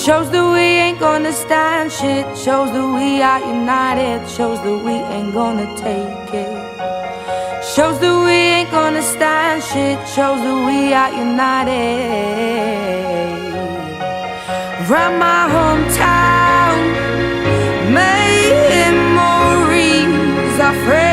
Shows that we ain't gonna stand shit. Shows that we are united. Shows that we ain't gonna take it. Shows that we ain't gonna stand shit. Shows that we are united. From my hometown, memories are fresh.